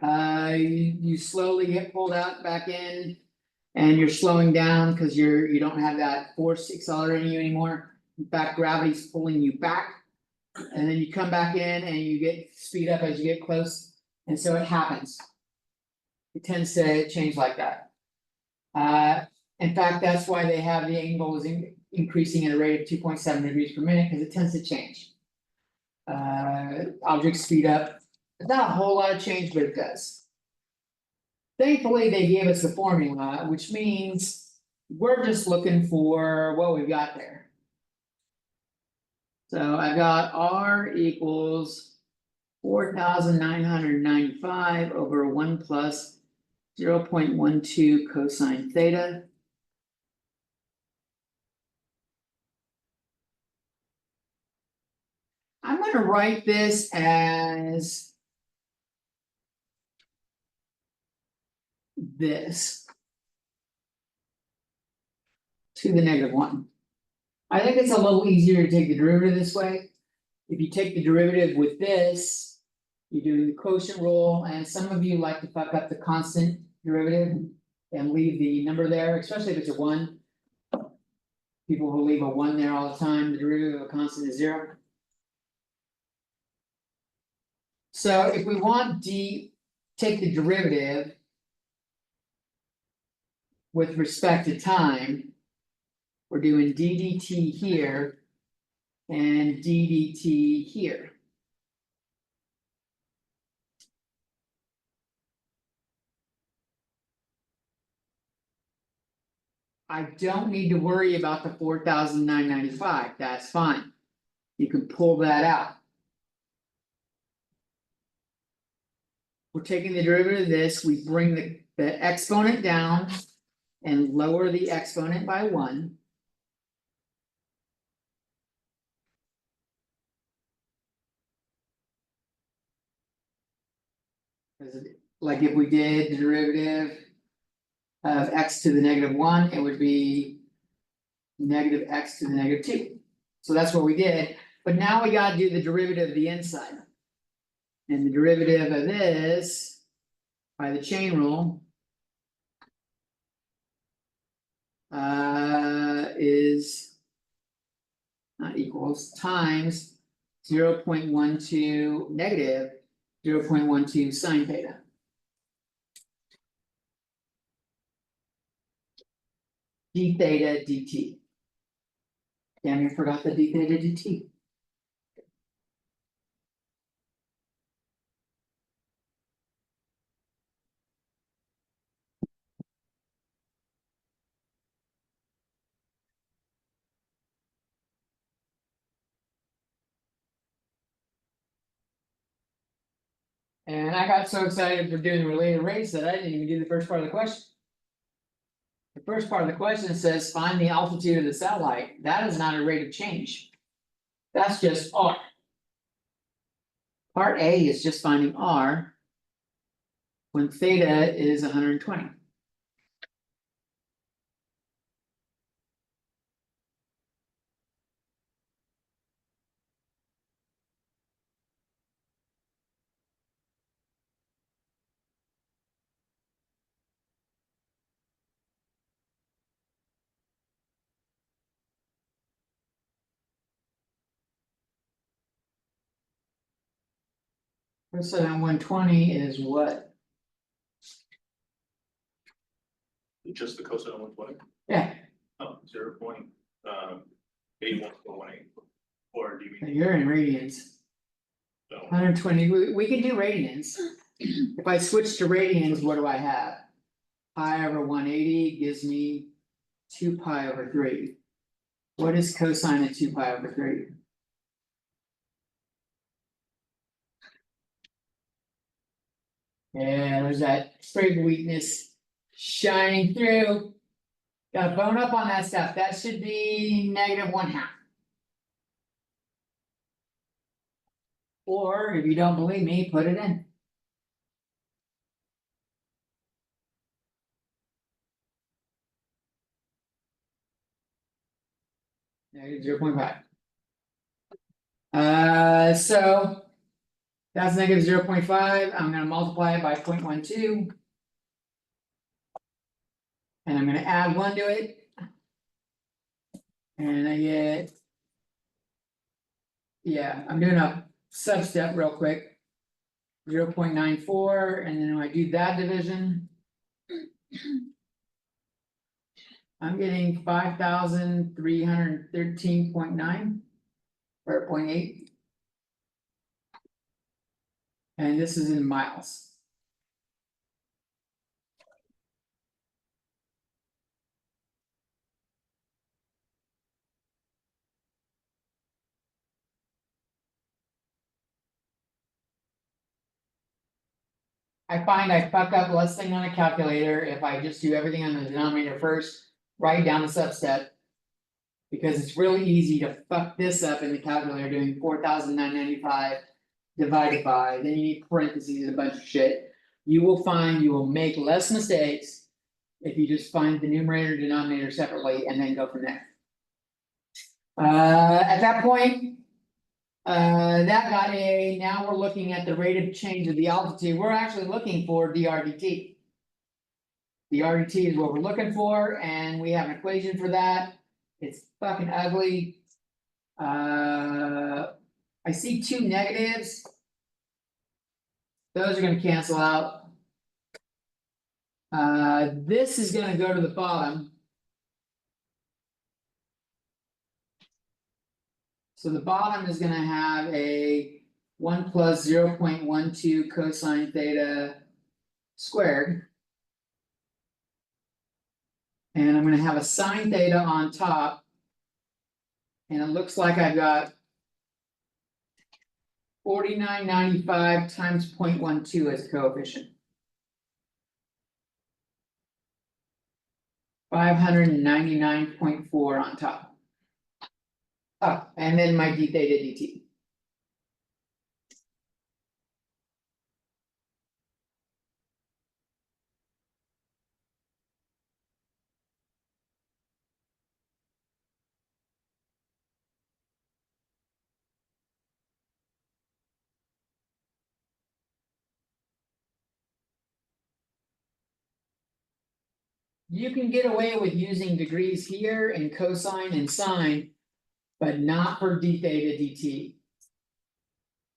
You slowly get pulled out back in. And you're slowing down because you don't have that force accelerating you anymore. In fact, gravity's pulling you back. And then you come back in and you get speed up as you get close, and so it happens. It tends to change like that. In fact, that's why they have the angle is increasing at a rate of 2.7 degrees per minute, because it tends to change. Objects speed up, it's not a whole lot of change, but it does. Thankfully, they gave us the formula, which means we're just looking for what we've got there. So I got R equals 4,995 over 1 plus 0.12 cosine theta. I'm gonna write this as this to the -1. I think it's a little easier to take the derivative this way. If you take the derivative with this, you're doing the quotient rule, and some of you like to fuck up the constant derivative and leave the number there, especially if it's a 1. People will leave a 1 there all the time, the derivative of a constant is 0. So if we want take the derivative with respect to time, we're doing d dt here and d dt here. I don't need to worry about the 4,995, that's fine. You can pull that out. We're taking the derivative of this, we bring the exponent down and lower the exponent by 1. Like if we did the derivative of x to the -1, it would be negative x to the -2. So that's what we did, but now we gotta do the derivative of the inside. And the derivative of this by the chain rule is not equals times 0.12 negative 0.12 sine theta. D theta dt. Damn, you forgot the d theta dt. And I got so excited for doing related rates that I didn't even do the first part of the question. The first part of the question says find the altitude of the satellite. That is not a rate of change. That's just R. Part A is just finding R when theta is 120. Percent on 120 is what? Just the cosine of 120? Yeah, Oh, 0.8148. Or do you mean, you're in radians, no, 120, we can do radians. If I switch to radians, what do I have? Pi over 180 gives me 2 pi over 3. What is cosine of 2 pi over 3? Yeah, there's that sprig weakness shining through. Gotta bone up on that stuff, that should be -1/2. Or if you don't believe me, put it in. -0.5. So. That's -0.5, I'm gonna multiply it by 0.12. And I'm gonna add 1 to it. And I get. Yeah, I'm doing a sub-step real quick. 0.94, and then when I do that division. I'm getting 5,313.9. Or 0.8. And this is in miles. I find I fuck up less thing on a calculator if I just do everything on the denominator first, write down the substep. Because it's really easy to fuck this up in the calculator doing 4,995 divided by, then you need parentheses and a bunch of shit. You will find you will make less mistakes if you just find the numerator denominator separately and then go from there. At that point. That got a, now we're looking at the rate of change of the altitude, we're actually looking for the RDT. The RDT is what we're looking for, and we have an equation for that, it's fucking ugly. I see 2 negatives. Those are gonna cancel out. This is gonna go to the bottom. So the bottom is gonna have a 1 plus 0.12 cosine theta squared. And I'm gonna have a sine theta on top. And it looks like I've got 4995 times 0.12 as a coefficient. 599.4 on top. Oh, and then my d theta dt. You can get away with using degrees here and cosine and sine, but not for d theta dt.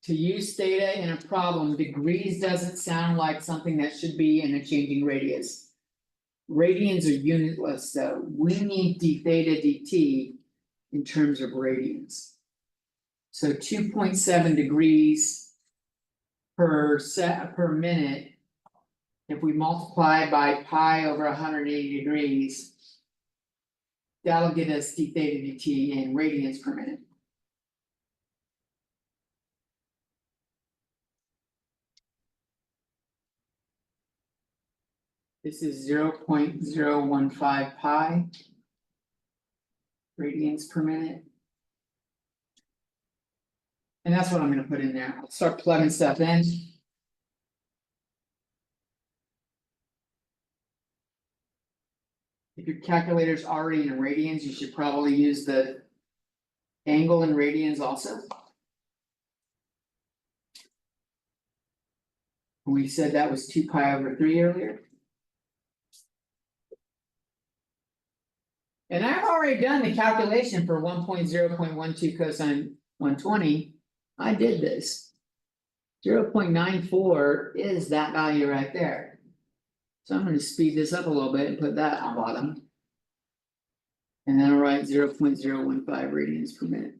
To use theta in a problem, degrees doesn't sound like something that should be in a changing radius. Radians are unitless, so we need d theta dt in terms of radians. So 2.7 degrees per minute. If we multiply by pi over 180 degrees. That'll get us d theta dt in radians per minute. This is 0.015 pi. Radians per minute. And that's what I'm gonna put in there, I'll start plugging stuff in. If your calculator's already in radians, you should probably use the angle in radians also. We said that was 2 pi over 3 earlier. And I've already done the calculation for 1.0.12 cosine 120. I did this. 0.94 is that value right there. So I'm gonna speed this up a little bit and put that on bottom. And then I'll write 0.015 radians per minute.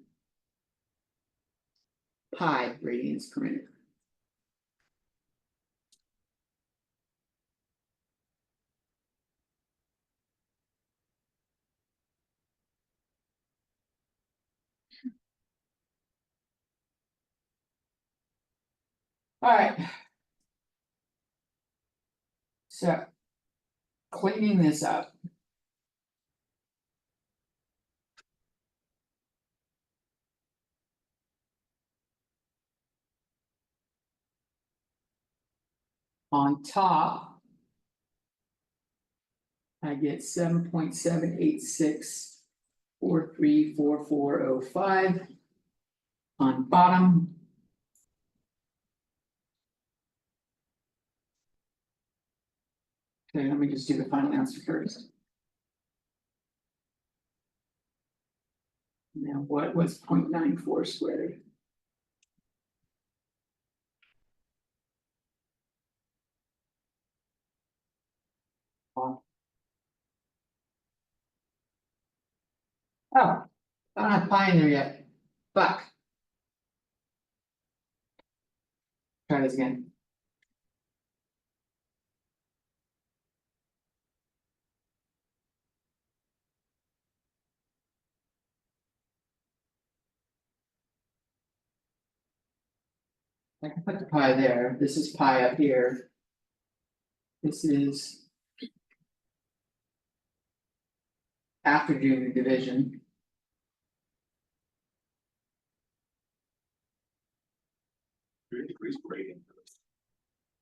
Pi radians per minute. Alright. So. Cleaning this up. On top. I get 7.786434405. On bottom. Okay, let me just do the final answer first. Now, what was 0.94 squared? Oh, I don't have pi in there yet. Fuck. Try this again. I can put the pi there. This is pi up here. This is. After doing the division. Three degrees rating for this.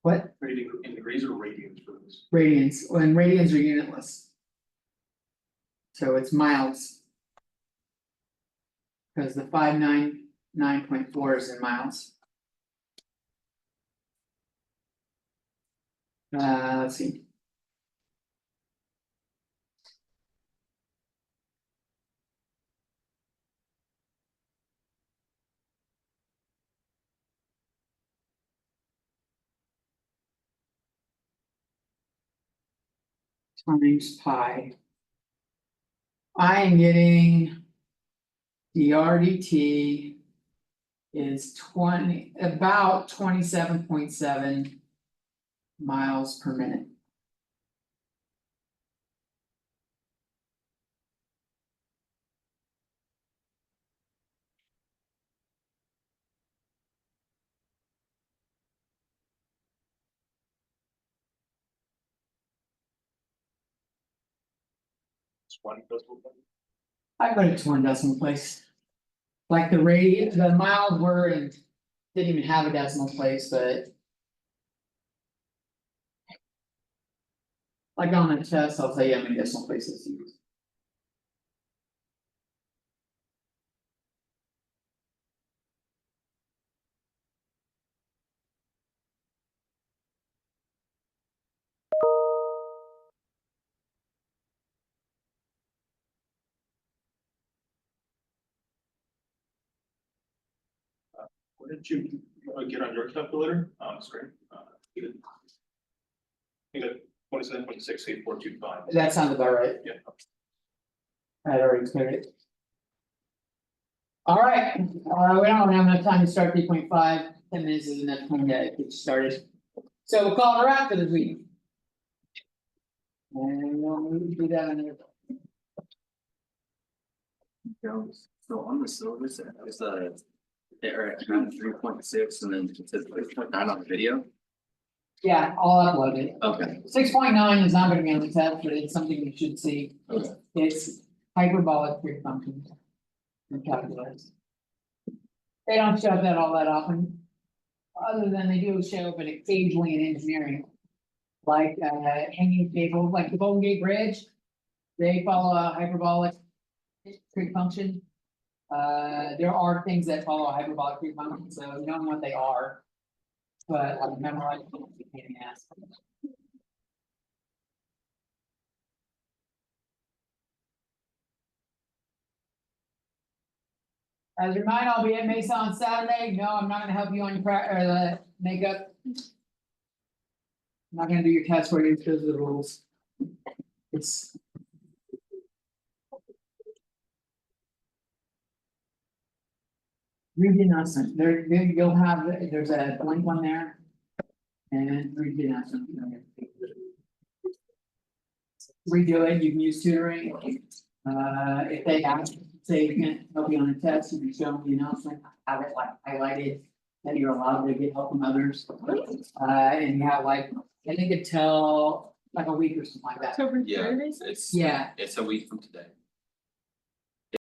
What? Rating in degrees or radians for this. Radians, when radians are unitless. So it's miles. Cause the 599.4 is in miles. Let's see. Times pi. I am getting. The RDT. Is about 27.7. Miles per minute. It's one decimal point. I put it to one decimal place. Like the miles were and didn't even have a decimal place, but. Like on the test, I'll tell you how many decimal places to use. What did you get on your calculator? Screen? You got 27.68425. That sounds about right. Yeah. I'd already cleared it. Alright, we don't have enough time to start 3.5. 10 minutes is enough time to get started. So we'll call it a wrap for this week. And we'll do that another. So on the syllabus, it's they're at around 3.6 and then it says 3.9 on the video. Yeah, I'll upload it. Okay. 6.9 is not gonna be on the test, but it's something you should see. Okay. It's hyperbolic trig functions. And calculus. They don't show up that all that often. Other than they do show up occasionally in engineering. Like hanging cables, like the Golden Gate Bridge. They follow a hyperbolic trig function. There are things that follow a hyperbolic trig function, so you don't know what they are. But like memorize them, you can't ask. As a reminder, I'll be at Mesa on Saturday. No, I'm not gonna help you on your the makeup. not gonna do your test for you because of the rules. It's. Read the announcement, there you'll have, there's a blank one there. And read the announcement. Redo it, you can use tutoring. If they ask, say you can't help you on a test, you can show them the announcement, have it like highlighted. That you're allowed to get help from others. And you have like, I think until like a week or something like that. October Yeah, third, is it? it's, Yeah, it's a week from today.